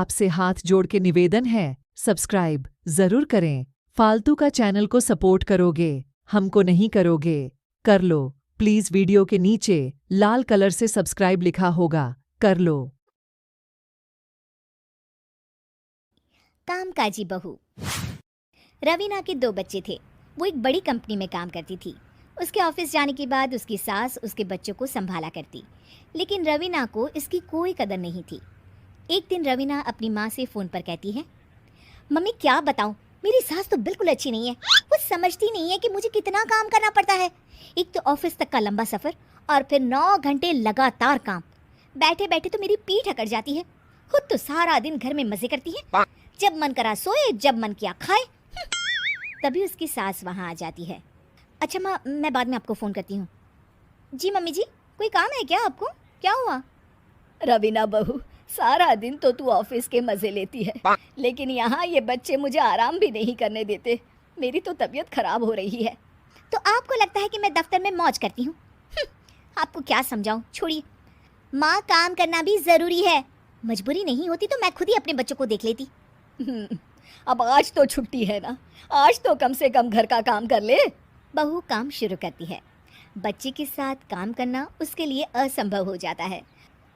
आपसे हाथ जोड़ के निवेदन है, सब्सक्राइब जरूर करें। फालतू का चैनल को सपोर्ट करोगे, हमको नहीं करोगे? कर लो प्लीज। वीडियो के नीचे लाल कलर से सब्सक्राइब लिखा होगा, कर लो। कामकाजी बहू। रवीना के 2 बच्चे थे। वो एक बड़ी कंपनी में काम करती थी। उसके ऑफिस जाने के बाद उसकी सास उसके बच्चों को संभाला करती, लेकिन रवीना को इसकी कोई कदर नहीं थी। एक दिन रवीना अपनी माँ से फ़ोन पर कहती है, मम्मी क्या बताऊँ, मेरी सास तो बिल्कुल अच्छी नहीं है। वो समझती नहीं है कि मुझे कितना काम करना पड़ता है। एक तो ऑफिस तक का लंबा सफ़र और फिर 9 घंटे लगातार काम। बैठे बैठे तो मेरी पीठ अकड़ जाती है। खुद तो सारा दिन घर में मज़े करती है, जब मन करा सोए, जब मन किया खाए। तभी उसकी सास वहाँ आ जाती है। अच्छा माँ, मैं बाद में आपको फ़ोन करती हूँ। जी मम्मी जी, कोई काम है क्या आपको? क्या हुआ? रवीना बहू, सारा दिन तो तू ऑफिस के मजे लेती है, लेकिन यहाँ ये बच्चे मुझे आराम भी नहीं करने देते। मेरी तो तबीयत खराब हो रही है। तो आपको लगता है कि मैं दफ्तर में मौज करती हूँ? आपको क्या समझाऊँ, छोड़िए। माँ, काम करना भी ज़रूरी है। मजबूरी नहीं होती तो मैं खुद ही अपने बच्चों को देख लेती। अब आज तो छुट्टी है ना, आज तो कम से कम घर का काम कर ले। बहू काम शुरू करती है। बच्चे के साथ काम करना उसके लिए असंभव हो जाता है।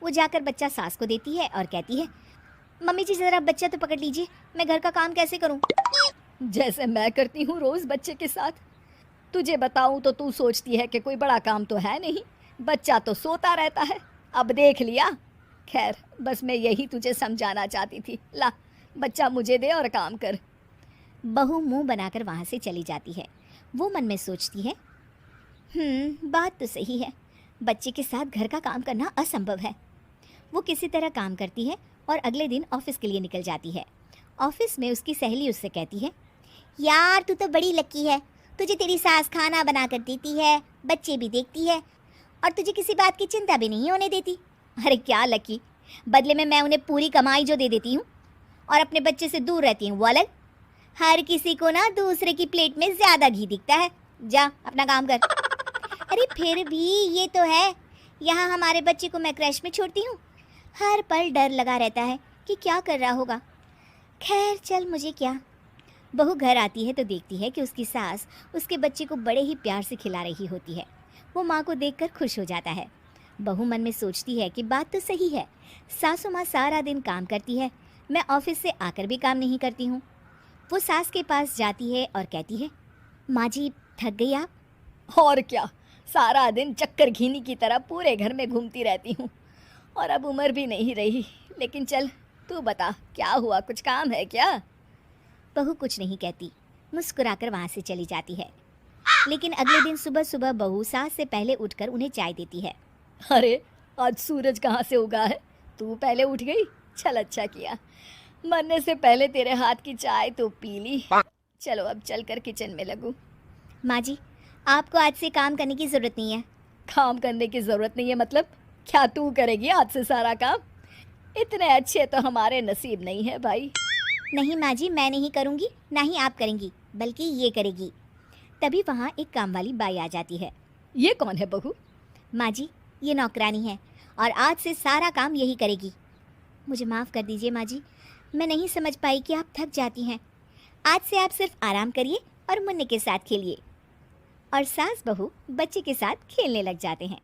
वो जाकर बच्चा सास को देती है और कहती है, मम्मी जी ज़रा बच्चा तो पकड़ लीजिए, मैं घर का काम कैसे करूं? जैसे मैं करती हूँ रोज़ बच्चे के साथ। तुझे बताऊँ तो तू सोचती है कि कोई बड़ा काम तो है नहीं, बच्चा तो सोता रहता है। अब देख लिया। खैर, बस मैं यही तुझे समझाना चाहती थी। ला, बच्चा मुझे दे और काम कर। बहू मुंह बनाकर वहाँ से चली जाती है। वो मन में सोचती है, बात तो सही है, बच्चे के साथ घर का काम करना असंभव है। वो किसी तरह काम करती है और अगले दिन ऑफिस के लिए निकल जाती है। ऑफिस में उसकी सहेली उससे कहती है, यार तू तो बड़ी लकी है, तुझे तेरी सास खाना बना कर देती है, बच्चे भी देखती है और तुझे किसी बात की चिंता भी नहीं होने देती। अरे क्या लकी, बदले में मैं उन्हें पूरी कमाई जो दे देती हूँ और अपने बच्चे से दूर रहती हूँ वो अलग। हर किसी को ना दूसरे की प्लेट में ज़्यादा घी दिखता है। जा अपना काम कर। अरे फिर भी ये तो है, यहाँ हमारे बच्चे को मैं क्रैश में छोड़ती हूँ, हर पल डर लगा रहता है कि क्या कर रहा होगा। खैर चल, मुझे क्या। बहू घर आती है तो देखती है कि उसकी सास उसके बच्चे को बड़े ही प्यार से खिला रही होती है। वो माँ को देखकर खुश हो जाता है। बहू मन में सोचती है कि बात तो सही है, सासू माँ सारा दिन काम करती है, मैं ऑफिस से आकर भी काम नहीं करती हूँ। वो सास के पास जाती है और कहती है, माँ जी थक गई आप? और क्या, सारा दिन चक्कर घीनी की तरह पूरे घर में घूमती रहती हूँ और अब उम्र भी नहीं रही। लेकिन चल तू बता, क्या हुआ, कुछ काम है क्या? बहू कुछ नहीं कहती, मुस्कुराकर वहाँ से चली जाती है। लेकिन अगले दिन सुबह सुबह बहू सास से पहले उठकर उन्हें चाय देती है। अरे आज सूरज कहाँ से उगा है, तू पहले उठ गई? चल अच्छा किया, मरने से पहले तेरे हाथ की चाय तो पी ली। चलो अब चल कर किचन में लगूं। माँ जी, आपको आज से काम करने की ज़रूरत नहीं है। काम करने की ज़रूरत नहीं है मतलब? क्या तू करेगी आज से सारा काम? इतने अच्छे तो हमारे नसीब नहीं है भाई। नहीं माँ जी, मैं नहीं करूँगी, ना ही आप करेंगी, बल्कि ये करेगी। तभी वहाँ एक काम वाली बाई आ जाती है। ये कौन है बहू? माँ जी, ये नौकरानी है और आज से सारा काम यही करेगी। मुझे माफ़ कर दीजिए माँ जी, मैं नहीं समझ पाई कि आप थक जाती हैं। आज से आप सिर्फ आराम करिए और मुन्ने के साथ खेलिए। और सास बहू बच्चे के साथ खेलने लग जाते हैं।